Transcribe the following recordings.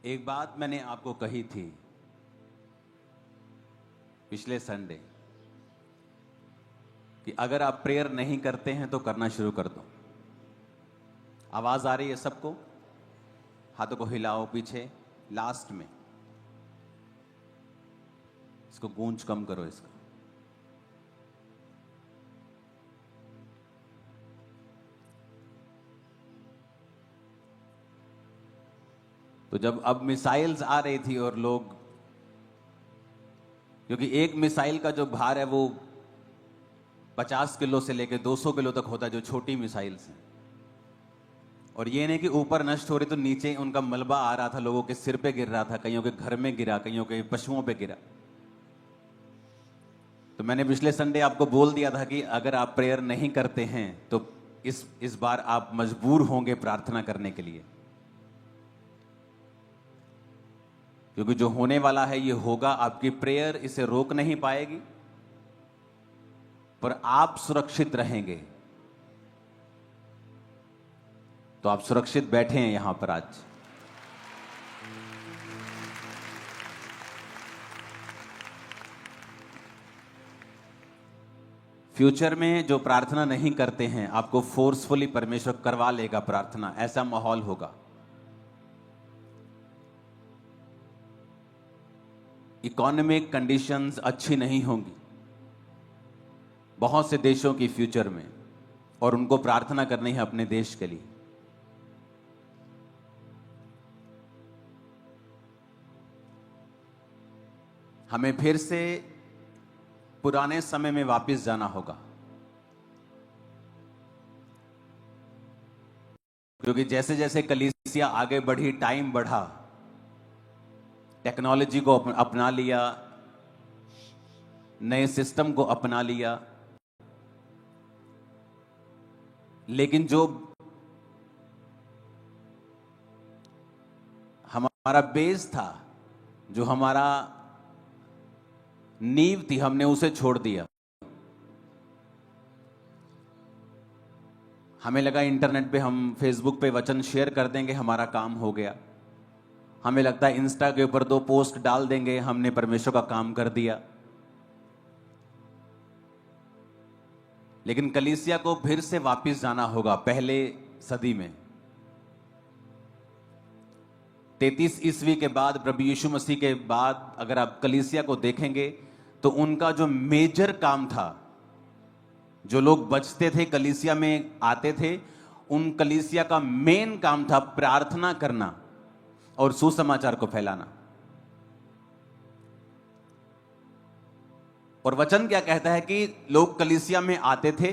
एक बात मैंने आपको कही थी पिछले संडे कि अगर आप प्रेयर नहीं करते हैं तो करना शुरू कर दो। आवाज आ रही है सबको? हाथों को हिलाओ पीछे, लास्ट में इसको गूंज कम करो इसका। तो जब अब मिसाइल्स आ रही थी और लोग, क्योंकि एक मिसाइल का जो भार है वो 50 किलो से लेकर 200 किलो तक होता है, जो छोटी मिसाइल्स हैं, और ये नहीं कि ऊपर नष्ट हो रही तो नीचे उनका मलबा आ रहा था, लोगों के सिर पे गिर रहा था, कईयों के घर में गिरा, कईयों के पशुओं पे गिरा। तो मैंने पिछले संडे आपको बोल दिया था कि अगर आप प्रेयर नहीं करते हैं तो इस बार आप मजबूर होंगे प्रार्थना करने के लिए, क्योंकि जो होने वाला है ये होगा। आपकी प्रेयर इसे रोक नहीं पाएगी, पर आप सुरक्षित रहेंगे। तो आप सुरक्षित बैठे हैं यहां पर आज। फ्यूचर में जो प्रार्थना नहीं करते हैं, आपको फोर्सफुली परमेश्वर करवा लेगा प्रार्थना, ऐसा माहौल होगा। इकोनॉमिक कंडीशंस अच्छी नहीं होंगी बहुत से देशों की फ्यूचर में, और उनको प्रार्थना करनी है अपने देश के लिए। हमें फिर से पुराने समय में वापस जाना होगा, क्योंकि जैसे जैसे कलीसिया आगे बढ़ी, टाइम बढ़ा, टेक्नोलॉजी को अपना लिया, नए सिस्टम को अपना लिया, लेकिन जो हमारा बेस था, जो हमारा नींव थी, हमने उसे छोड़ दिया। हमें लगा इंटरनेट पे हम फेसबुक पे वचन शेयर कर देंगे, हमारा काम हो गया। हमें लगता है इंस्टा के ऊपर 2 पोस्ट डाल देंगे, हमने परमेश्वर का काम कर दिया। लेकिन कलीसिया को फिर से वापस जाना होगा पहले सदी में। 33 ईस्वी के बाद, प्रभु यीशु मसीह के बाद अगर आप कलीसिया को देखेंगे तो उनका जो मेजर काम था, जो लोग बचते थे कलीसिया में आते थे, उन कलीसिया का मेन काम था प्रार्थना करना और सुसमाचार को फैलाना। और वचन क्या कहता है कि लोग कलीसिया में आते थे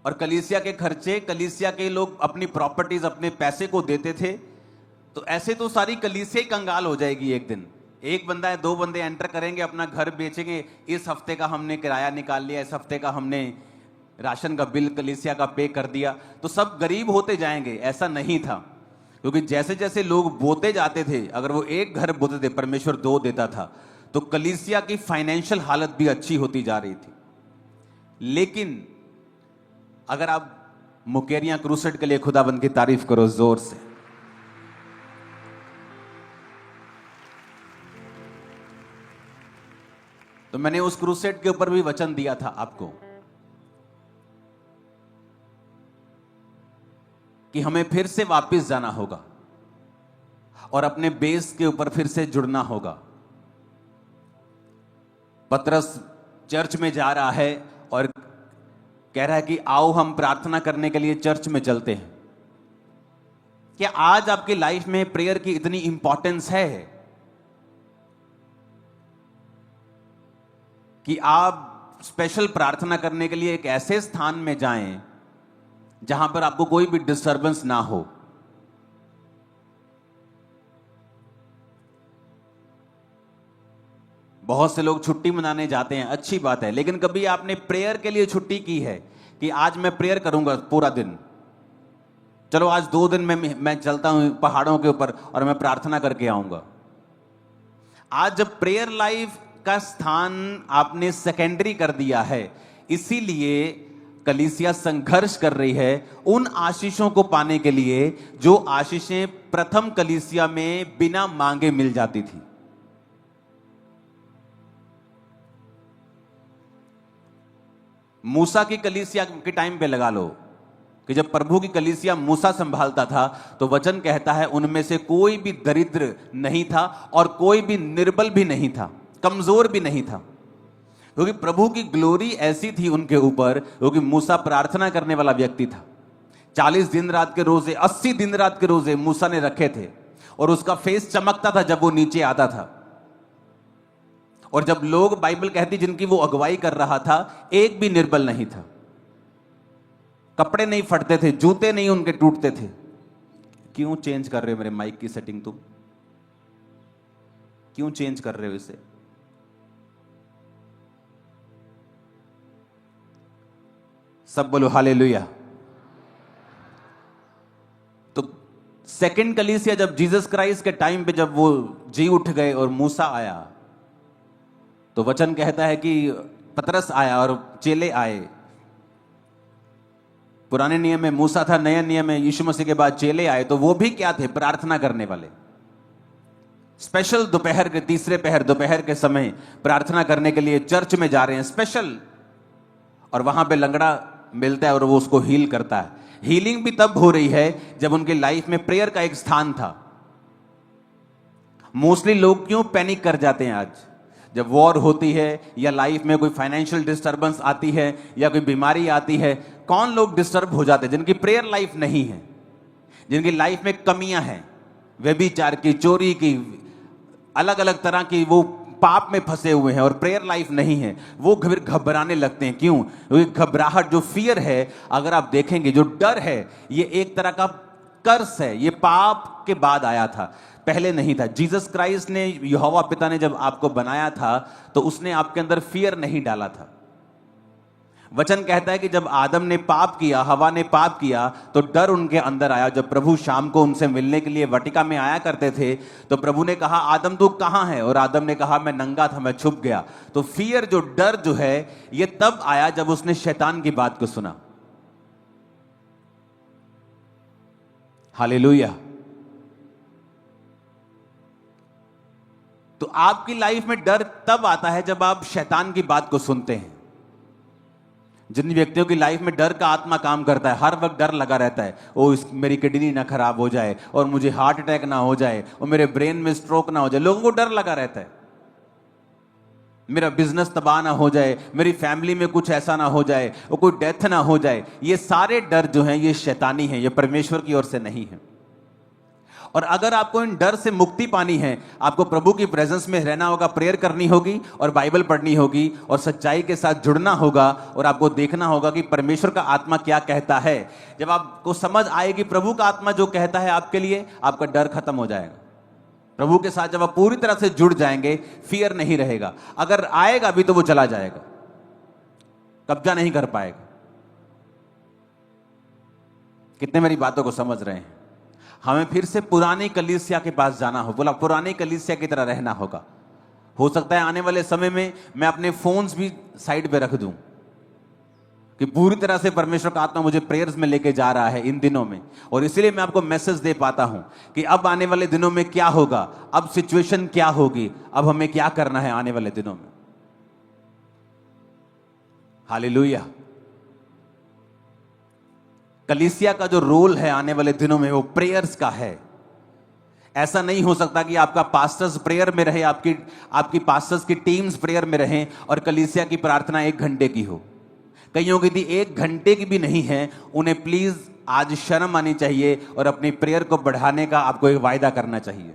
और कलीसिया के खर्चे, कलीसिया के लोग अपनी प्रॉपर्टीज, अपने पैसे को देते थे। तो ऐसे तो सारी कलीसिया ही कंगाल हो जाएगी एक दिन। एक बंदा है, 2 बंदे एंटर करेंगे, अपना घर बेचेंगे, इस हफ्ते का हमने किराया निकाल लिया, इस हफ्ते का हमने राशन का बिल कलीसिया का पे कर दिया, तो सब गरीब होते जाएंगे। ऐसा नहीं था, क्योंकि जैसे जैसे लोग बोते जाते थे, अगर वो एक घर बोते थे, परमेश्वर 2 देता था, तो कलीसिया की फाइनेंशियल हालत भी अच्छी होती जा रही थी। लेकिन अगर आप मुकेरिया क्रूसेड के लिए खुदाबंद की तारीफ करो जोर से। तो मैंने उस क्रूसेड के ऊपर भी वचन दिया था आपको कि हमें फिर से वापस जाना होगा और अपने बेस के ऊपर फिर से जुड़ना होगा। पतरस चर्च में जा रहा है और कह रहा है कि आओ हम प्रार्थना करने के लिए चर्च में चलते हैं। क्या आज आपकी लाइफ में प्रेयर की इतनी इंपॉर्टेंस है कि आप स्पेशल प्रार्थना करने के लिए एक ऐसे स्थान में जाएं जहां पर आपको कोई भी डिस्टर्बेंस ना हो? बहुत से लोग छुट्टी मनाने जाते हैं, अच्छी बात है, लेकिन कभी आपने प्रेयर के लिए छुट्टी की है कि आज मैं प्रेयर करूंगा पूरा दिन? चलो आज 2 दिन में मैं चलता हूं पहाड़ों के ऊपर और मैं प्रार्थना करके आऊंगा। आज जब प्रेयर लाइफ का स्थान आपने सेकेंडरी कर दिया है, इसीलिए कलीसिया संघर्ष कर रही है उन आशीषों को पाने के लिए जो आशीषें प्रथम कलीसिया में बिना मांगे मिल जाती थी। मूसा की कलीसिया के टाइम पे लगा लो कि जब प्रभु की कलीसिया मूसा संभालता था, तो वचन कहता है उनमें से कोई भी दरिद्र नहीं था और कोई भी निर्बल भी नहीं था, कमजोर भी नहीं था, क्योंकि प्रभु की ग्लोरी ऐसी थी उनके ऊपर। क्योंकि मूसा प्रार्थना करने वाला व्यक्ति था। 40 दिन रात के रोजे, 80 दिन रात के रोजे मूसा ने रखे थे, और उसका फेस चमकता था जब वो नीचे आता था। और जब लोग, बाइबल कहती, जिनकी वो अगुवाई कर रहा था, एक भी निर्बल नहीं था, कपड़े नहीं फटते थे, जूते नहीं उनके टूटते थे। क्यों चेंज कर रहे हो मेरे माइक की सेटिंग? तुम क्यों चेंज कर रहे हो इसे? सब बोलो हालेलुया। तो सेकंड कलीसिया, जब जीसस क्राइस्ट के टाइम पे जब वो जी उठ गए और मूसा आया, तो वचन कहता है कि पतरस आया और चेले आए। पुराने नियम में मूसा था, नए नियम में यीशु मसीह के बाद चेले आए। तो वो भी क्या थे? प्रार्थना करने वाले। स्पेशल दोपहर के, तीसरे पहर दोपहर के समय प्रार्थना करने के लिए चर्च में जा रहे हैं स्पेशल, और वहां पे लंगड़ा मिलता है और वो उसको हील करता है। हीलिंग भी तब हो रही है जब उनकी लाइफ में प्रेयर का एक स्थान था। मोस्टली लोग क्यों पैनिक कर जाते हैं आज? जब वॉर होती है या लाइफ में कोई फाइनेंशियल डिस्टर्बेंस आती है या कोई बीमारी आती है, कौन लोग डिस्टर्ब हो जाते हैं? जिनकी प्रेयर लाइफ नहीं है, जिनकी लाइफ में कमियां हैं, व्यभिचार की, चोरी की, अलग अलग तरह की, वो पाप में फंसे हुए हैं और प्रेयर लाइफ नहीं है, वो फिर घबराने लगते हैं। क्यों? क्योंकि घबराहट, जो फियर है, अगर आप देखेंगे, जो डर है, ये एक तरह का कर्स है। ये पाप के बाद आया था, पहले नहीं था। जीसस क्राइस्ट ने, यहोवा पिता ने जब आपको बनाया था, तो उसने आपके अंदर फियर नहीं डाला था। वचन कहता है कि जब आदम ने पाप किया, हवा ने पाप किया, तो डर उनके अंदर आया। जब प्रभु शाम को उनसे मिलने के लिए वाटिका में आया करते थे, तो प्रभु ने कहा, आदम तू कहां है? और आदम ने कहा, मैं नंगा था, मैं छुप गया। तो फियर, जो डर जो है, ये तब आया जब उसने शैतान की बात को सुना। हालेलुया। तो आपकी लाइफ में डर तब आता है जब आप शैतान की बात को सुनते हैं। जिन व्यक्तियों की लाइफ में डर का आत्मा काम करता है, हर वक्त डर लगा रहता है, ओ मेरी किडनी ना खराब हो जाए, और मुझे हार्ट अटैक ना हो जाए, और मेरे ब्रेन में स्ट्रोक ना हो जाए। लोगों को डर लगा रहता है, मेरा बिजनेस तबाह ना हो जाए, मेरी फैमिली में कुछ ऐसा ना हो जाए, और कोई डेथ ना हो जाए। ये सारे डर जो हैं, ये शैतानी हैं, ये परमेश्वर की ओर से नहीं है। और अगर आपको इन डर से मुक्ति पानी है, आपको प्रभु की प्रेजेंस में रहना होगा, प्रेयर करनी होगी और बाइबल पढ़नी होगी और सच्चाई के साथ जुड़ना होगा, और आपको देखना होगा कि परमेश्वर का आत्मा क्या कहता है। जब आपको समझ आएगी प्रभु का आत्मा जो कहता है आपके लिए, आपका डर खत्म हो जाएगा। प्रभु के साथ जब आप पूरी तरह से जुड़ जाएंगे, फियर नहीं रहेगा। अगर आएगा भी तो वो चला जाएगा, कब्जा नहीं कर पाएगा। कितने मेरी बातों को समझ रहे हैं? हमें फिर से पुरानी कलीसिया के पास जाना हो, बोला पुरानी कलीसिया की तरह रहना होगा। हो सकता है आने वाले समय में मैं अपने फोन्स भी साइड पे रख दूं, कि पूरी तरह से परमेश्वर का आत्मा मुझे प्रेयर्स में लेके जा रहा है इन दिनों में, और इसीलिए मैं आपको मैसेज दे पाता हूं कि अब आने वाले दिनों में क्या होगा, अब सिचुएशन क्या होगी, अब हमें क्या करना है आने वाले दिनों में। हालेलुया। कलीसिया का जो रोल है आने वाले दिनों में, वो प्रेयर्स का है। ऐसा नहीं हो सकता कि आपका पास्टर्स प्रेयर में रहे, आपकी पास्टर्स की टीम्स प्रेयर में रहें और कलीसिया की प्रार्थना 1 घंटे की हो। कईयों की 1 घंटे की भी नहीं है। उन्हें प्लीज आज शर्म आनी चाहिए और अपनी प्रेयर को बढ़ाने का आपको एक वायदा करना चाहिए।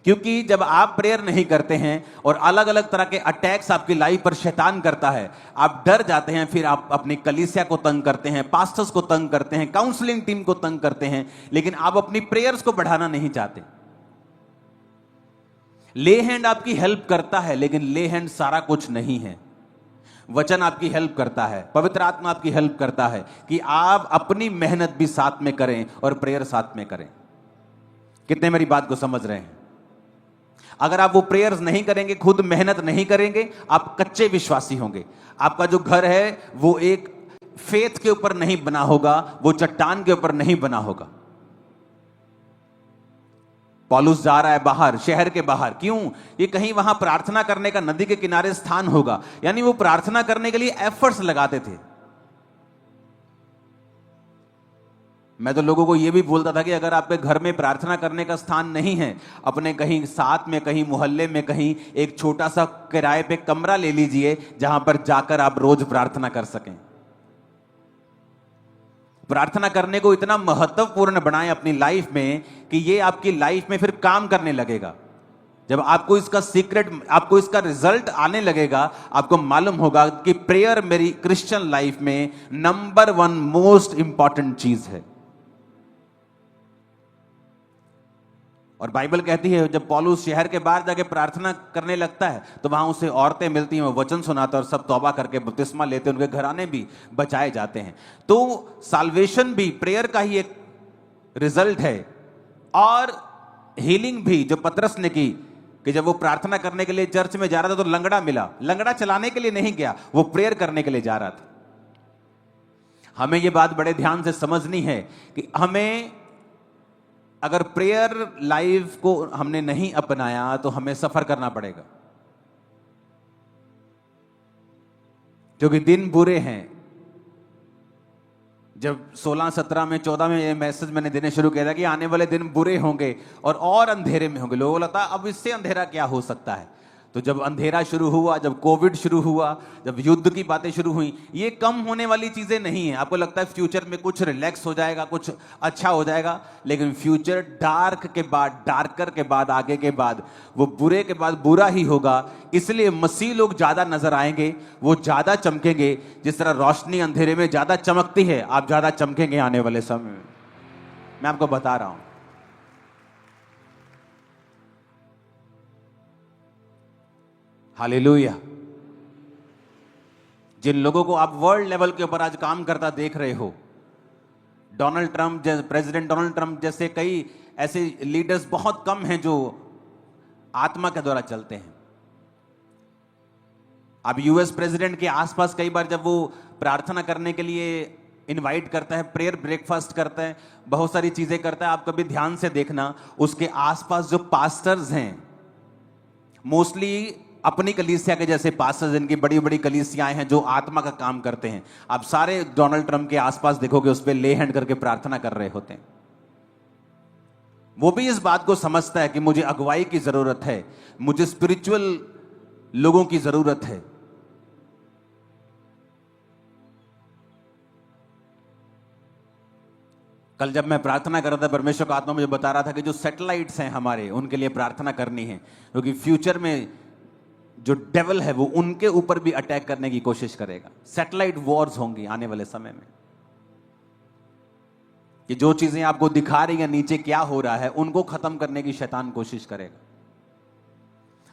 क्योंकि जब आप प्रेयर नहीं करते हैं और अलग अलग तरह के अटैक्स आपकी लाइफ पर शैतान करता है, आप डर जाते हैं, फिर आप अपनी कलीसिया को तंग करते हैं, पास्टर्स को तंग करते हैं, काउंसलिंग टीम को तंग करते हैं, लेकिन आप अपनी प्रेयर्स को बढ़ाना नहीं चाहते। ले हैंड आपकी हेल्प करता है, लेकिन ले हैंड सारा कुछ नहीं है। वचन आपकी हेल्प करता है, पवित्र आत्मा आपकी हेल्प करता है कि आप अपनी मेहनत भी साथ में करें और प्रेयर साथ में करें। कितने मेरी बात को समझ रहे हैं? अगर आप वो प्रेयर्स नहीं करेंगे, खुद मेहनत नहीं करेंगे, आप कच्चे विश्वासी होंगे। आपका जो घर है वो एक फेथ के ऊपर नहीं बना होगा, वो चट्टान के ऊपर नहीं बना होगा। पौलुस जा रहा है बाहर, शहर के बाहर। क्यों? ये कहीं वहां प्रार्थना करने का नदी के किनारे स्थान होगा, यानी वो प्रार्थना करने के लिए एफर्ट्स लगाते थे। मैं तो लोगों को यह भी बोलता था कि अगर आपके घर में प्रार्थना करने का स्थान नहीं है, अपने कहीं साथ में, कहीं मोहल्ले में, कहीं एक छोटा सा किराए पे कमरा ले लीजिए जहां पर जाकर आप रोज प्रार्थना कर सकें। प्रार्थना करने को इतना महत्वपूर्ण बनाएं अपनी लाइफ में कि ये आपकी लाइफ में फिर काम करने लगेगा। जब आपको इसका सीक्रेट, आपको इसका रिजल्ट आने लगेगा, आपको मालूम होगा कि प्रेयर मेरी क्रिश्चियन लाइफ में नंबर 1 मोस्ट इंपॉर्टेंट चीज है। और बाइबल कहती है जब पौलुस शहर के बाहर जाके प्रार्थना करने लगता है तो वहां उसे औरतें मिलती हैं, वो वचन सुनाते और सब तौबा करके बपतिस्मा लेते, उनके घराने भी बचाए जाते हैं। तो साल्वेशन भी प्रेयर का ही एक रिजल्ट है। और हीलिंग भी जो पतरस ने की, कि जब वो प्रार्थना करने के लिए चर्च में जा रहा था तो लंगड़ा मिला। लंगड़ा चलाने के लिए नहीं गया, वो प्रेयर करने के लिए जा रहा था। हमें ये बात बड़े ध्यान से समझनी है कि हमें अगर प्रेयर लाइफ को हमने नहीं अपनाया तो हमें सफर करना पड़ेगा, क्योंकि दिन बुरे हैं। जब 16, 17 में, 14 में ये मैसेज मैंने देने शुरू किया था कि आने वाले दिन बुरे होंगे और अंधेरे में होंगे, लोगों को लगता है अब इससे अंधेरा क्या हो सकता है। तो जब अंधेरा शुरू हुआ, जब कोविड शुरू हुआ, जब युद्ध की बातें शुरू हुई, ये कम होने वाली चीजें नहीं है। आपको लगता है फ्यूचर में कुछ रिलैक्स हो जाएगा, कुछ अच्छा हो जाएगा, लेकिन फ्यूचर डार्क के बाद, डार्कर के बाद, आगे के बाद, वो बुरे के बाद बुरा ही होगा। इसलिए मसीह लोग ज्यादा नजर आएंगे, वो ज्यादा चमकेंगे। जिस तरह रोशनी अंधेरे में ज्यादा चमकती है, आप ज्यादा चमकेंगे आने वाले समय में। मैं आपको बता रहा हूं। हालेलुया। जिन लोगों को आप वर्ल्ड लेवल के ऊपर आज काम करता देख रहे हो, Donald Trump, president Donald Trump जैसे कई ऐसे लीडर्स बहुत कम हैं जो आत्मा के द्वारा चलते हैं। अब यूएस प्रेसिडेंट के आसपास कई बार जब वो प्रार्थना करने के लिए इनवाइट करता है, प्रेयर ब्रेकफास्ट करता है, बहुत सारी चीजें करता है, आप कभी ध्यान से देखना, उसके आसपास जो पास्टर्स हैं, मोस्टली अपनी कलीसिया के जैसे पास्टर्स, जिनकी बड़ी बड़ी कलीसियाएं हैं, जो आत्मा का काम करते हैं, आप सारे डोनाल्ड ट्रंप के आसपास देखोगे उस पर ले हैंड करके प्रार्थना कर रहे होते हैं। वो भी इस बात को समझता है कि मुझे अगुवाई की जरूरत है, मुझे स्पिरिचुअल लोगों की जरूरत है। कल जब मैं प्रार्थना कर रहा था, परमेश्वर का आत्मा मुझे बता रहा था कि जो सैटेलाइट्स हैं हमारे, उनके लिए प्रार्थना करनी है, क्योंकि फ्यूचर में जो डेविल है वो उनके ऊपर भी अटैक करने की कोशिश करेगा। सैटेलाइट वॉर्स होंगी आने वाले समय में, कि जो चीजें आपको दिखा रही हैं नीचे क्या हो रहा है, उनको खत्म करने की शैतान कोशिश करेगा।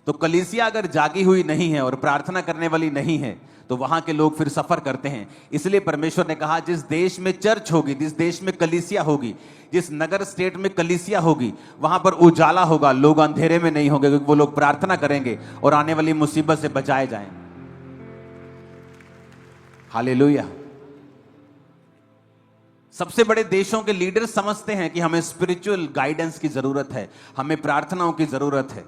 तो कलीसिया अगर जागी हुई नहीं है और प्रार्थना करने वाली नहीं है तो वहां के लोग फिर सफर करते हैं। इसलिए परमेश्वर ने कहा जिस देश में चर्च होगी, जिस देश में कलीसिया होगी, जिस नगर स्टेट में कलीसिया होगी, वहां पर उजाला होगा, लोग अंधेरे में नहीं होंगे, क्योंकि वो लोग प्रार्थना करेंगे और आने वाली मुसीबत से बचाए जाएं। हालेलुया। सबसे बड़े देशों के लीडर समझते हैं कि हमें स्पिरिचुअल गाइडेंस की जरूरत है, हमें प्रार्थनाओं की जरूरत है।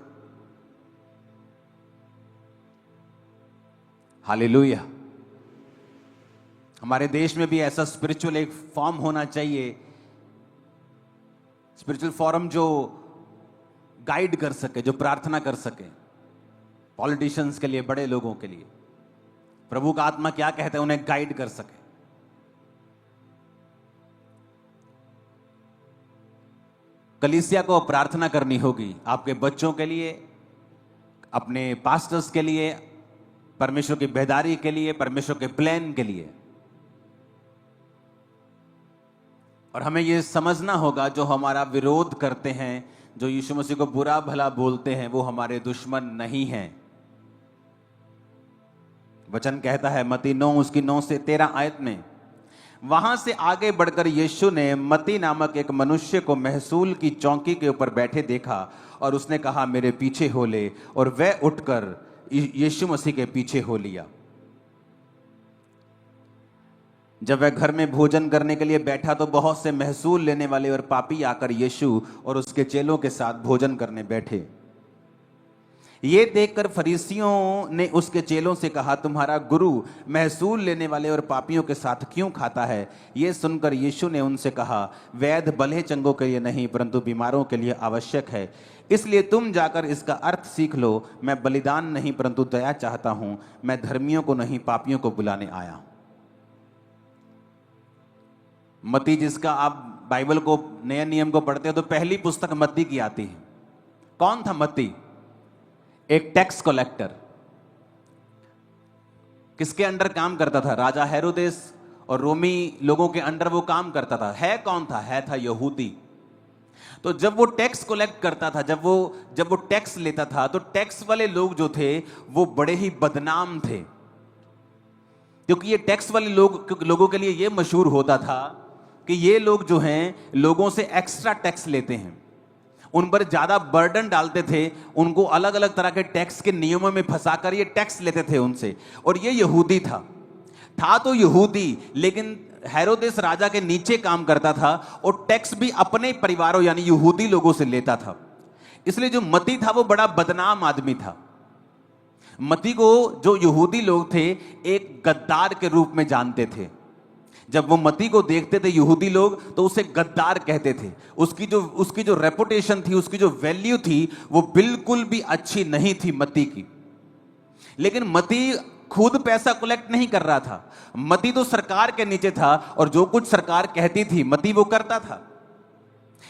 हालेलुया। हमारे देश में भी ऐसा स्पिरिचुअल एक फॉर्म होना चाहिए, स्पिरिचुअल फॉरम जो गाइड कर सके, जो प्रार्थना कर सके, पॉलिटिशियंस के लिए, बड़े लोगों के लिए। प्रभु का आत्मा क्या कहता है, उन्हें गाइड कर सके। कलीसिया को प्रार्थना करनी होगी आपके बच्चों के लिए, अपने पास्टर्स के लिए, परमेश्वर की बेदारी के लिए, परमेश्वर के प्लान के लिए। और हमें यह समझना होगा जो हमारा विरोध करते हैं, जो यीशु मसीह को बुरा भला बोलते हैं, वो हमारे दुश्मन नहीं हैं। वचन कहता है मत्ती 9 उसकी 9 से 13 आयत में, वहां से आगे बढ़कर यीशु ने मत्ती नामक एक मनुष्य को महसूल की चौकी के ऊपर बैठे देखा और उसने कहा मेरे पीछे हो ले, और वह उठकर यीशु मसीह के पीछे हो लिया। जब वह घर में भोजन करने के लिए बैठा तो बहुत से महसूल लेने वाले और पापी आकर यीशु और उसके चेलों के साथ भोजन करने बैठे। ये देखकर फरीसियों ने उसके चेलों से कहा, तुम्हारा गुरु महसूल लेने वाले और पापियों के साथ क्यों खाता है? ये सुनकर यीशु ने उनसे कहा, वैद्य भले चंगों के लिए नहीं परंतु बीमारों के लिए आवश्यक है। इसलिए तुम जाकर इसका अर्थ सीख लो। मैं बलिदान नहीं परंतु दया चाहता हूं। मैं धर्मियों को नहीं पापियों को बुलाने आया हूं। मत्ती, जिसका आप बाइबल को, नए नियम को पढ़ते हो तो पहली पुस्तक मत्ती की आती है। कौन था मत्ती? एक टैक्स कलेक्टर। किसके अंडर काम करता था? राजा हेरोदेस और रोमी लोगों के अंडर वो काम करता था। है कौन था? था यहूदी। तो जब वो टैक्स कलेक्ट करता था, जब वो टैक्स लेता था, तो टैक्स वाले लोग जो थे वो बड़े ही बदनाम थे, क्योंकि ये टैक्स वाले लोगों के लिए ये मशहूर होता था कि ये लोग जो हैं लोगों से एक्स्ट्रा टैक्स लेते हैं, उन पर ज्यादा बर्डन डालते थे, उनको अलग अलग तरह के टैक्स के नियमों में फंसाकर ये टैक्स लेते थे उनसे। और ये यहूदी था तो यहूदी, लेकिन हेरोदेस राजा के नीचे काम करता था और टैक्स भी अपने परिवारों यानी यहूदी लोगों से लेता था। इसलिए जो मत्ती था वो बड़ा बदनाम आदमी था। मत्ती को जो यहूदी लोग थे एक गद्दार के रूप में जानते थे। जब वो मत्ती को देखते थे यहूदी लोग तो उसे गद्दार कहते थे। उसकी जो रेपुटेशन थी, उसकी जो वैल्यू थी, वो बिल्कुल भी अच्छी नहीं थी मत्ती की। लेकिन मत्ती खुद पैसा कलेक्ट नहीं कर रहा था। मत्ती तो सरकार के नीचे था और जो कुछ सरकार कहती थी मत्ती वो करता था।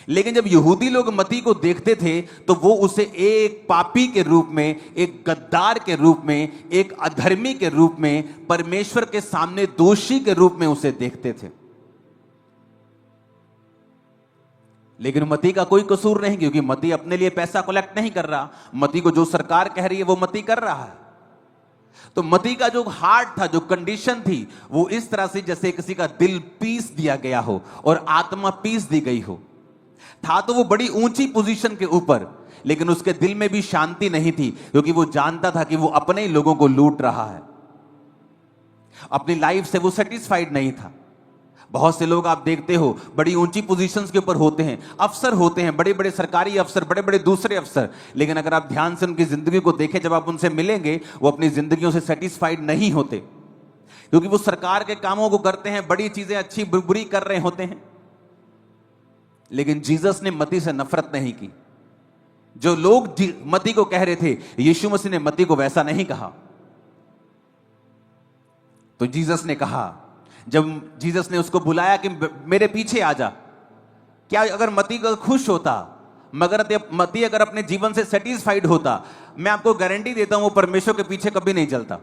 लेकिन जब यहूदी लोग मत्ती को देखते थे तो वो उसे एक पापी के रूप में, एक गद्दार के रूप में, एक अधर्मी के रूप में, परमेश्वर के सामने दोषी के रूप में उसे देखते थे। लेकिन मत्ती का कोई कसूर नहीं, क्योंकि मत्ती अपने लिए पैसा कलेक्ट नहीं कर रहा। मत्ती को जो सरकार कह रही है वो मत्ती कर रहा है। तो मत्ती का जो हार्ट था, जो कंडीशन थी, वो इस तरह से जैसे किसी का दिल पीस दिया गया हो और आत्मा पीस दी गई हो। था तो वो बड़ी ऊंची पोजीशन के ऊपर, लेकिन उसके दिल में भी शांति नहीं थी, क्योंकि वो जानता था कि वो अपने ही लोगों को लूट रहा है। अपनी लाइफ से वो सेटिस्फाइड नहीं था। बहुत से लोग आप देखते हो बड़ी ऊंची पोजीशंस के ऊपर होते हैं, अफसर होते हैं, बड़े बड़े सरकारी अफसर, बड़े बड़े दूसरे अफसर, लेकिन अगर आप ध्यान से उनकी जिंदगी को देखें, जब आप उनसे मिलेंगे, वो अपनी जिंदगियों से सेटिस्फाइड नहीं होते, क्योंकि वो सरकार के कामों को करते हैं, बड़ी चीजें अच्छी बुरी कर रहे होते हैं। लेकिन जीसस ने मत्ती से नफरत नहीं की। जो लोग मत्ती को कह रहे थे, यीशु मसीह ने मत्ती को वैसा नहीं कहा। तो जीसस ने कहा, जब जीसस ने उसको बुलाया कि मेरे पीछे आ जा, क्या अगर मत्ती को खुश होता, मगर मत्ती अगर अपने जीवन से सेटिस्फाइड होता, मैं आपको गारंटी देता हूं वो परमेश्वर के पीछे कभी नहीं चलता।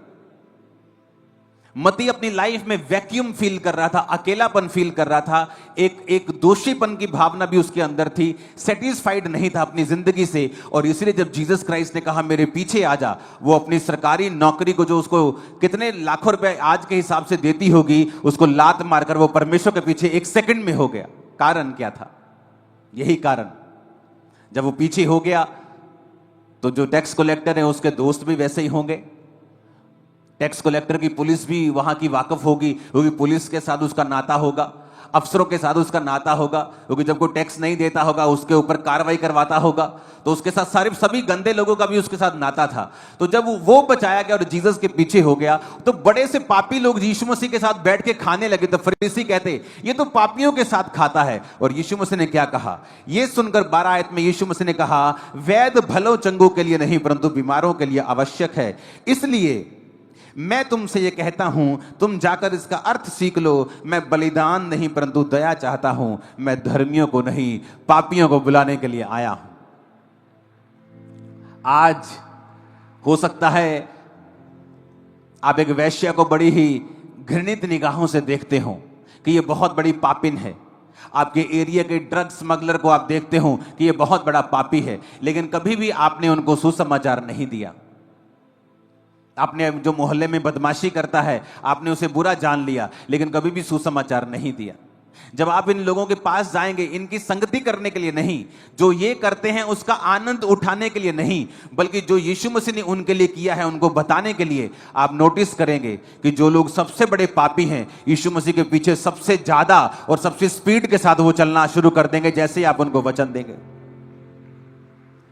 मत्ती अपनी लाइफ में वैक्यूम फील कर रहा था, अकेलापन फील कर रहा था, एक दोषीपन की भावना भी उसके अंदर थी, सेटिस्फाइड नहीं था अपनी जिंदगी से। और इसलिए जब जीसस क्राइस्ट ने कहा मेरे पीछे आ जा, वो अपनी सरकारी नौकरी को, जो उसको कितने लाखों रुपए आज के हिसाब से देती होगी, उसको लात मारकर वो परमेश्वर के पीछे एक सेकंड में हो गया। कारण क्या था? यही कारण, जब वो पीछे हो गया तो जो टैक्स कलेक्टर है उसके दोस्त भी वैसे ही होंगे। टैक्स कलेक्टर की पुलिस भी वहां की वाकफ होगी, क्योंकि पुलिस के साथ उसका नाता होगा, अफसरों के साथ उसका नाता होगा, क्योंकि जब कोई टैक्स नहीं देता होगा उसके ऊपर कार्रवाई करवाता होगा, तो उसके साथ सभी गंदे लोगों का भी उसके साथ नाता था। तो जब वो बचाया गया और जीसस के पीछे हो गया, तो बड़े से पापी लोग यीशु मसीह के साथ बैठ के खाने लगे। तो फरीसी कहते ये तो पापियों के साथ खाता है। और यीशु मसीह ने क्या कहा? ये सुनकर 12 आयत में यीशु मसीह ने कहा, वैद्य भलों चंगों के लिए नहीं परंतु बीमारों के लिए आवश्यक है। इसलिए मैं तुमसे ये कहता हूं, तुम जाकर इसका अर्थ सीख लो। मैं बलिदान नहीं परंतु दया चाहता हूं। मैं धर्मियों को नहीं पापियों को बुलाने के लिए आया हूं। आज हो सकता है आप एक वैश्या को बड़ी ही घृणित निगाहों से देखते हो कि ये बहुत बड़ी पापिन है। आपके एरिया के ड्रग स्मगलर को आप देखते हो कि ये बहुत बड़ा पापी है, लेकिन कभी भी आपने उनको सुसमाचार नहीं दिया। आपने जो मोहल्ले में बदमाशी करता है आपने उसे बुरा जान लिया, लेकिन कभी भी सुसमाचार नहीं दिया। जब आप इन लोगों के पास जाएंगे, इनकी संगति करने के लिए नहीं, जो ये करते हैं उसका आनंद उठाने के लिए नहीं, बल्कि जो यीशु मसीह ने उनके लिए किया है उनको बताने के लिए, आप नोटिस करेंगे कि जो लोग सबसे बड़े पापी हैं, यीशु मसीह के पीछे सबसे ज्यादा और सबसे स्पीड के साथ वो चलना शुरू कर देंगे जैसे ही आप उनको वचन देंगे।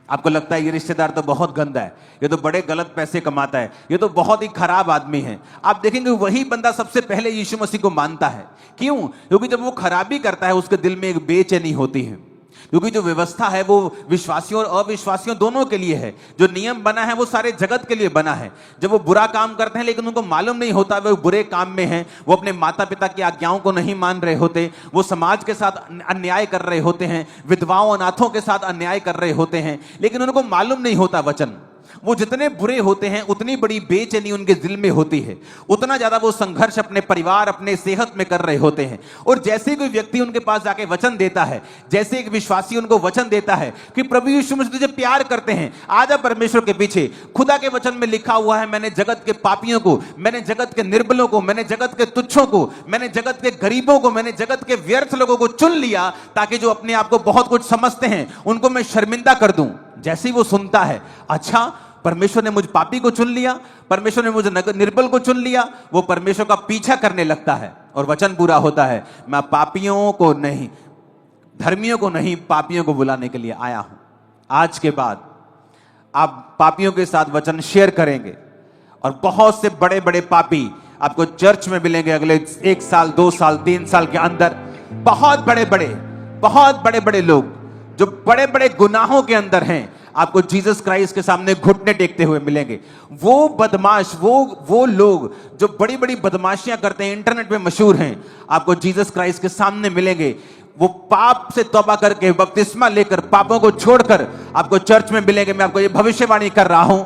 आपको लगता है ये रिश्तेदार तो बहुत गंदा है, ये तो बड़े गलत पैसे कमाता है, ये तो बहुत ही खराब आदमी है, आप देखेंगे वही बंदा सबसे पहले यीशु मसीह को मानता है। क्यों? क्योंकि जब वो खराबी करता है उसके दिल में एक बेचैनी होती है, क्योंकि जो व्यवस्था है वो विश्वासियों और अविश्वासियों दोनों के लिए है। जो नियम बना है वो सारे जगत के लिए बना है। जब वो बुरा काम करते हैं लेकिन उनको मालूम नहीं होता वो बुरे काम में हैं, वो अपने माता पिता की आज्ञाओं को नहीं मान रहे होते, वो समाज के साथ अन्याय कर रहे होते हैं, विधवाओं अनाथों के साथ अन्याय कर रहे होते हैं, लेकिन उनको मालूम नहीं होता वचन। वो जितने बुरे होते हैं उतनी बड़ी बेचैनी उनके दिल में होती है, उतना ज्यादा वो संघर्ष अपने परिवार अपने सेहत में कर रहे होते हैं। और जैसे कोई व्यक्ति उनके पास जाके वचन देता है, जैसे एक विश्वासी उनको वचन देता है कि प्रभु यीशु मसीह तुझे प्यार करते हैं, आजा परमेश्वर के पीछे। खुदा के वचन में लिखा हुआ है, मैंने जगत के पापियों को, मैंने जगत के निर्बलों को, मैंने जगत के तुच्छों को, मैंने जगत के गरीबों को, मैंने जगत के व्यर्थ लोगों को चुन लिया ताकि जो अपने आप को बहुत कुछ समझते हैं उनको मैं शर्मिंदा कर दूं। जैसे ही वो सुनता है, अच्छा परमेश्वर ने मुझ पापी को चुन लिया, परमेश्वर ने मुझे निर्बल को चुन लिया, वो परमेश्वर का पीछा करने लगता है और वचन पूरा होता है, मैं पापियों को नहीं, धर्मियों को नहीं, पापियों को बुलाने के लिए आया हूं। आज के बाद आप पापियों के साथ वचन शेयर करेंगे और बहुत से बड़े बड़े पापी आपको चर्च में मिलेंगे अगले 1 साल 2 साल 3 साल के अंदर। बहुत बड़े बड़े लोग जो बड़े बड़े गुनाहों के अंदर हैं, आपको जीसस क्राइस्ट के सामने घुटने टेकते हुए मिलेंगे। वो बदमाश, वो लोग जो बड़ी बड़ी बदमाशियां करते हैं, इंटरनेट पे मशहूर हैं, आपको जीसस क्राइस्ट के सामने मिलेंगे। वो पाप से तौबा करके बपतिस्मा लेकर पापों को छोड़कर आपको चर्च में मिलेंगे। मैं आपको ये भविष्यवाणी कर रहा हूं,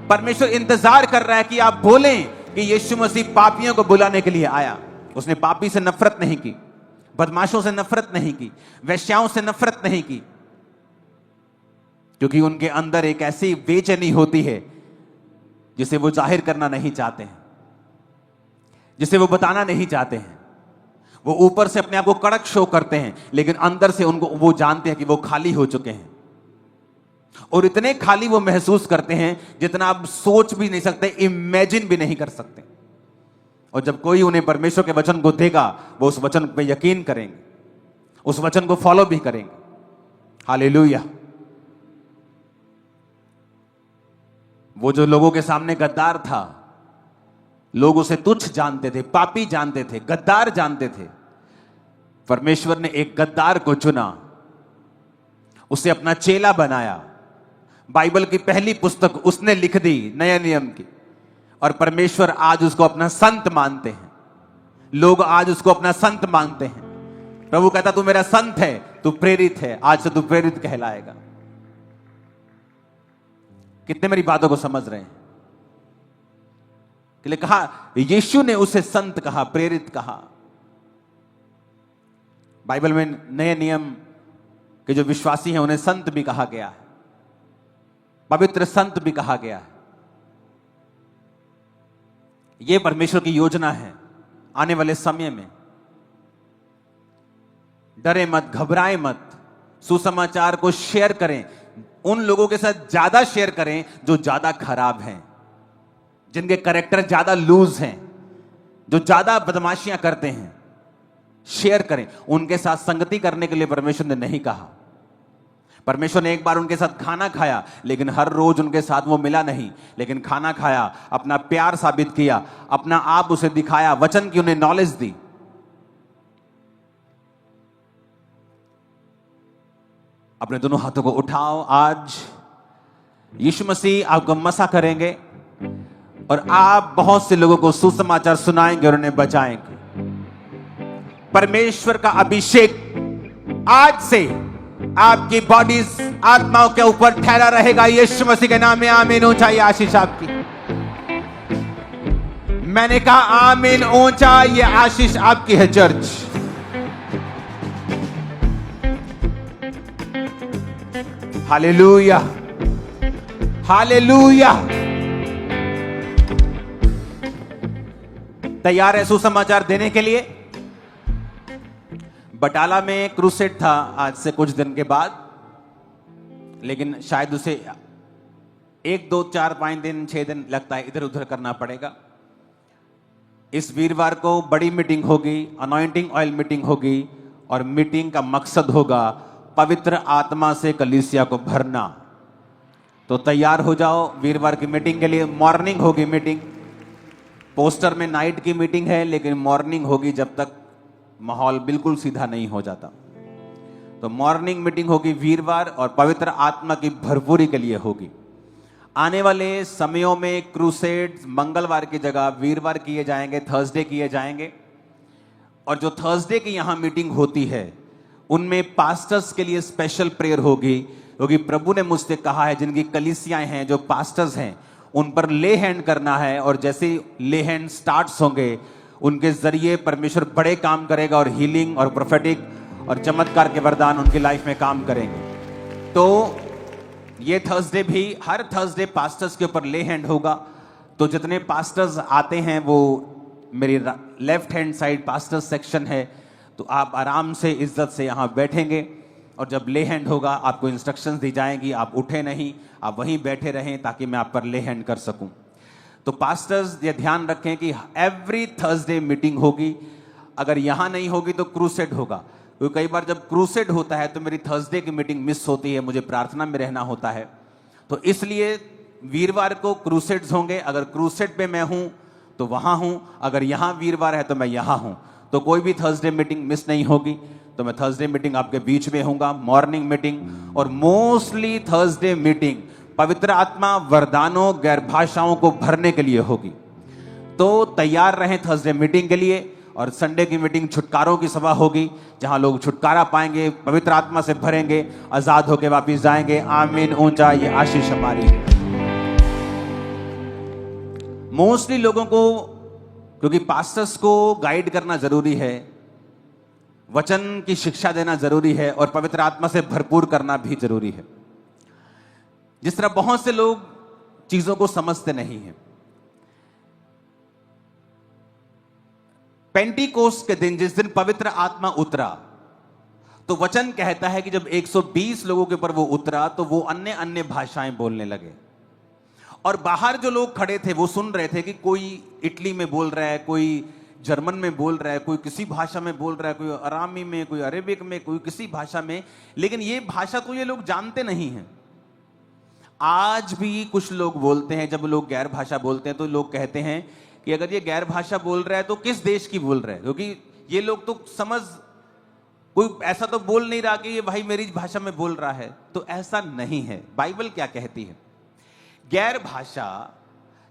परमेश्वर इंतजार कर रहा है कि आप बोलें कि यीशु मसीह पापियों को बुलाने के लिए आया। उसने पापी से नफरत नहीं की, बदमाशों से नफरत नहीं की, वेश्याओं से नफरत नहीं की, क्योंकि उनके अंदर एक ऐसी बेचैनी होती है जिसे वो जाहिर करना नहीं चाहते हैं, जिसे वो बताना नहीं चाहते हैं। वो ऊपर से अपने आप को कड़क शो करते हैं, लेकिन अंदर से उनको वो जानते हैं कि वो खाली हो चुके हैं, और इतने खाली वो महसूस करते हैं जितना आप सोच भी नहीं सकते, इमेजिन भी नहीं कर सकते। और जब कोई उन्हें परमेश्वर के वचन को देगा, वो उस वचन पे यकीन करेंगे, उस वचन को फॉलो भी करेंगे। हालेलुया। वो जो लोगों के सामने गद्दार था, लोग उसे तुच्छ जानते थे, पापी जानते थे, गद्दार जानते थे, परमेश्वर ने एक गद्दार को चुना, उसे अपना चेला बनाया। बाइबल की पहली पुस्तक उसने लिख दी नए नियम की, और परमेश्वर आज उसको अपना संत मानते हैं। लोग आज उसको अपना संत मानते हैं। प्रभु कहता तू मेरा संत है, तू प्रेरित है, आज से तू प्रेरित कहलाएगा। कितने मेरी बातों को समझ रहे हैं? कि लिए कहा, यीशु ने उसे संत कहा, प्रेरित कहा। बाइबल में नए नियम के जो विश्वासी हैं उन्हें संत भी कहा गया है, पवित्र संत भी कहा गया है। यह परमेश्वर की योजना है आने वाले समय में। डरे मत, घबराए मत, सुसमाचार को शेयर करें। उन लोगों के साथ ज्यादा शेयर करें जो ज्यादा खराब हैं, जिनके कैरेक्टर ज्यादा लूज हैं, जो ज्यादा बदमाशियां करते हैं। शेयर करें। उनके साथ संगति करने के लिए परमेश्वर ने नहीं कहा। परमेश्वर ने एक बार उनके साथ खाना खाया, लेकिन हर रोज उनके साथ वो मिला नहीं, लेकिन खाना खाया, अपना प्यार साबित किया, अपना आप उसे दिखाया, वचन की उन्हें नॉलेज दी। अपने दोनों हाथों को उठाओ। आज यीशु मसीह आपको मसा करेंगे और आप बहुत से लोगों को सुसमाचार सुनाएंगे और उन्हें बचाएंगे। परमेश्वर का अभिषेक आज से आपकी बॉडीज, आत्माओं के ऊपर ठहरा रहेगा। यीशु मसीह के नाम में आमीन। ऊंचा ये आशीष आपकी। मैंने कहा आमीन, ऊंचा ये आशीष आपकी है चर्च। Hallelujah, hallelujah. तैयार है सुसमाचार देने के लिए? बटाला में क्रूसेड था आज से कुछ दिन के बाद, लेकिन शायद उसे 1 2 4 5 दिन 6 दिन लगता है, इधर उधर करना पड़ेगा। इस वीरवार को बड़ी मीटिंग होगी, अनॉइंटिंग ऑयल मीटिंग होगी, और मीटिंग का मकसद होगा पवित्र आत्मा से कलीसिया को भरना। तो तैयार हो जाओ वीरवार की मीटिंग के लिए। मॉर्निंग होगी मीटिंग, पोस्टर में नाइट की मीटिंग है, लेकिन मॉर्निंग होगी जब तक माहौल बिल्कुल सीधा नहीं हो जाता। तो मॉर्निंग मीटिंग होगी वीरवार, और पवित्र आत्मा की भरपूरी के लिए होगी। आने वाले समयों में क्रूसेड मंगलवार की जगह वीरवार किए जाएंगे, थर्सडे किए जाएंगे। और जो थर्सडे की यहां मीटिंग होती है उनमें पास्टर्स के लिए स्पेशल प्रेयर होगी, क्योंकि प्रभु ने मुझसे कहा है जिनकी कलीसियाएं हैं, जो पास्टर्स हैं, उन पर ले हैंड करना है। और जैसे ले हैंड स्टार्ट्स होंगे उनके जरिए परमेश्वर बड़े काम करेगा, और हीलिंग और प्रोफेटिक और चमत्कार के वरदान उनकी लाइफ में काम करेंगे। तो ये थर्सडे भी, हर थर्सडे पास्टर्स के ऊपर ले हैंड होगा। तो जितने पास्टर्स आते हैं, वो मेरी left hand side pastors section है, तो आप आराम से इज्जत से यहाँ बैठेंगे, और जब ले हैंड होगा आपको इंस्ट्रक्शंस दी जाएंगी। आप उठे नहीं, आप वहीं बैठे रहें ताकि मैं आप पर ले हैंड कर सकूं। तो पास्टर्स ये ध्यान रखें कि एवरी थर्सडे मीटिंग होगी। अगर यहां नहीं होगी तो क्रूसेड होगा, क्योंकि कई बार जब क्रूसेड होता है तो मेरी थर्सडे की मीटिंग मिस होती है, मुझे प्रार्थना में रहना होता है। तो इसलिए वीरवार को क्रूसेड्स होंगे। अगर क्रूसेड पे मैं हूं तो वहां हूं, अगर यहां वीरवार है तो मैं यहां हूं। तो कोई भी थर्सडे मीटिंग मिस नहीं होगी। तो मैं थर्सडे मीटिंग आपके बीच में हूंगा, मॉर्निंग मीटिंग। और मोस्टली थर्सडे मीटिंग पवित्र आत्मा, वरदानों, गैर भाषाओं को भरने के लिए होगी। तो तैयार रहें थर्सडे मीटिंग के लिए। और संडे की मीटिंग छुटकारों की सभा होगी, जहां लोग छुटकारा पाएंगे, पवित्र आत्मा से भरेंगे, आजाद होकर वापिस जाएंगे। आमीन। ऊंचा ये आशीष हमारी है। मोस्टली लोगों को, क्योंकि पास्टर्स को गाइड करना जरूरी है, वचन की शिक्षा देना जरूरी है, और पवित्र आत्मा से भरपूर करना भी जरूरी है। जिस तरह बहुत से लोग चीजों को समझते नहीं हैं। पेंटिकोस्ट के दिन, जिस दिन पवित्र आत्मा उतरा, तो वचन कहता है कि जब 120 लोगों के ऊपर वो उतरा तो वो अन्य अन्य भाषाएं बोलने लगे। और बाहर जो लोग खड़े थे वो सुन रहे थे कि कोई इटली में बोल रहा है, कोई जर्मन में बोल रहा है, कोई किसी भाषा में बोल रहा है, कोई अरामी में, कोई अरेबिक में, कोई किसी भाषा में। लेकिन ये भाषा तो ये लोग जानते नहीं हैं। आज भी कुछ लोग बोलते हैं, जब लोग गैर भाषा बोलते हैं तो लोग कहते हैं कि अगर ये गैर भाषा बोल रहा है तो किस देश की बोल रहा है, क्योंकि ये लोग तो समझ, कोई ऐसा तो बोल नहीं रहा कि ये भाई मेरी भाषा में बोल रहा है। तो ऐसा नहीं है। बाइबल क्या कहती है? गैर भाषा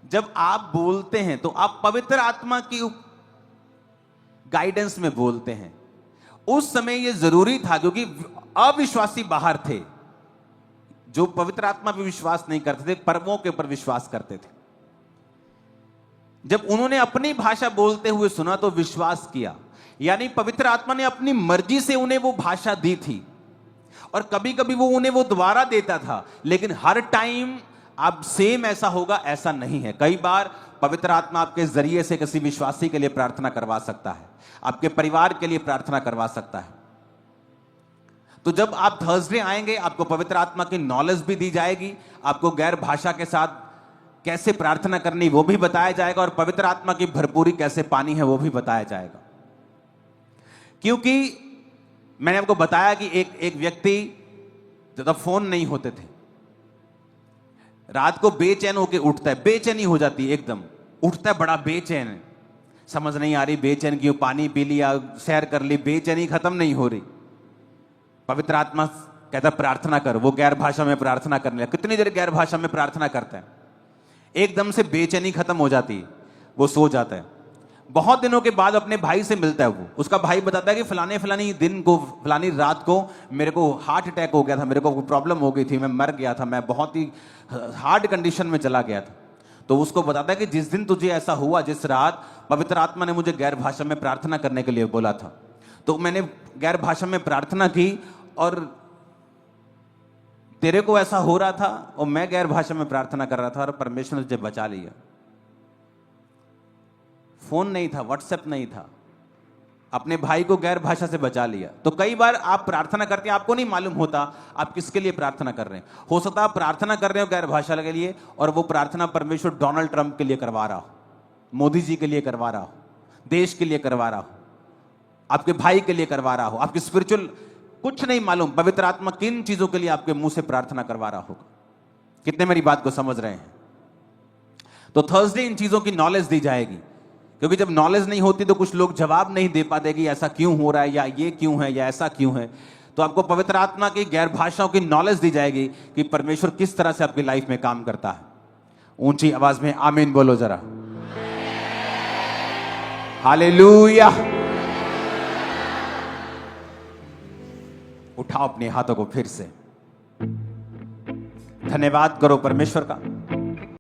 जब आप बोलते हैं तो आप पवित्र आत्मा की गाइडेंस में बोलते हैं। उस समय ये जरूरी था, क्योंकि अविश्वासी बाहर थे जो पवित्र आत्मा पर विश्वास नहीं करते थे, पर्वों के ऊपर विश्वास करते थे। जब उन्होंने अपनी भाषा बोलते हुए सुना तो विश्वास किया, यानी पवित्र आत्मा ने अपनी मर्जी से उन्हें वो भाषा दी थी। और कभी कभी वो उन्हें वो दोबारा देता था, लेकिन हर टाइम अब सेम ऐसा होगा ऐसा नहीं है। कई बार पवित्र आत्मा आपके जरिए से किसी विश्वासी के लिए प्रार्थना करवा सकता है, आपके परिवार के लिए प्रार्थना करवा सकता है। तो जब आप थर्सडे आएंगे, आपको पवित्र आत्मा की नॉलेज भी दी जाएगी, आपको गैर भाषा के साथ कैसे प्रार्थना करनी वो भी बताया जाएगा, और पवित्र आत्मा की भरपूरी कैसे पानी है वो भी बताया जाएगा। क्योंकि मैंने आपको बताया कि एक व्यक्ति, जब फोन नहीं होते थे, रात को बेचैन होकर उठता है, बेचैनी हो जाती है, एकदम उठता है बड़ा बेचैन, समझ नहीं आ रही बेचैन क्यों, पानी पी लिया, सैर कर ली, बेचैनी खत्म नहीं हो रही। पवित्र आत्मा कहता प्रार्थना कर, वो गैर भाषा में प्रार्थना करने लगा। कितनी देर गैर भाषा में प्रार्थना करता है, एकदम से बेचैनी खत्म हो जाती है, वो सो जाता है। बहुत दिनों के बाद अपने भाई से मिलता है वो, उसका भाई बताता है कि फलानी दिन को, फलानी रात को मेरे को हार्ट अटैक हो गया था, मेरे को प्रॉब्लम हो गई थी, मैं मर गया था, मैं बहुत ही हार्ड कंडीशन में चला गया था। तो उसको बताता है कि जिस दिन तुझे ऐसा हुआ, जिस रात पवित्र आत्मा ने मुझे गैर भाषा में प्रार्थना करने के लिए बोला था, तो मैंने गैर भाषा में प्रार्थना की और तेरे को ऐसा हो रहा था और मैं गैर भाषा में प्रार्थना कर रहा था और परमेश्वर ने तुझे बचा लिया। फोन नहीं था, व्हाट्सएप नहीं था, अपने भाई को गैर भाषा से बचा लिया। तो कई बार आप प्रार्थना करते हैं, आपको नहीं मालूम होता आप किसके लिए प्रार्थना कर रहे हैं। हो सकता है आप प्रार्थना कर रहे हो गैर भाषा के लिए, और वो प्रार्थना परमेश्वर डोनाल्ड ट्रंप के लिए करवा रहा हो, मोदी जी के लिए करवा रहा हो, देश के लिए करवा रहा हो, आपके भाई के लिए करवा रहा हो, आपकी स्पिरिचुअल, कुछ नहीं मालूम पवित्र आत्मा किन चीजों के लिए आपके मुंह से प्रार्थना करवा रहा होगा। कितने मेरी बात को समझ रहे हैं? तो थर्सडे इन चीजों की नॉलेज दी जाएगी, क्योंकि जब नॉलेज नहीं होती तो कुछ लोग जवाब नहीं दे पाते कि ऐसा क्यों हो रहा है, या ये क्यों है, या ऐसा क्यों है। तो आपको पवित्र आत्मा की गैर भाषाओं की नॉलेज दी जाएगी कि परमेश्वर किस तरह से आपकी लाइफ में काम करता है। ऊंची आवाज में आमीन बोलो जरा। हालेलुया। उठाओ अपने हाथों को फिर से, धन्यवाद करो परमेश्वर का।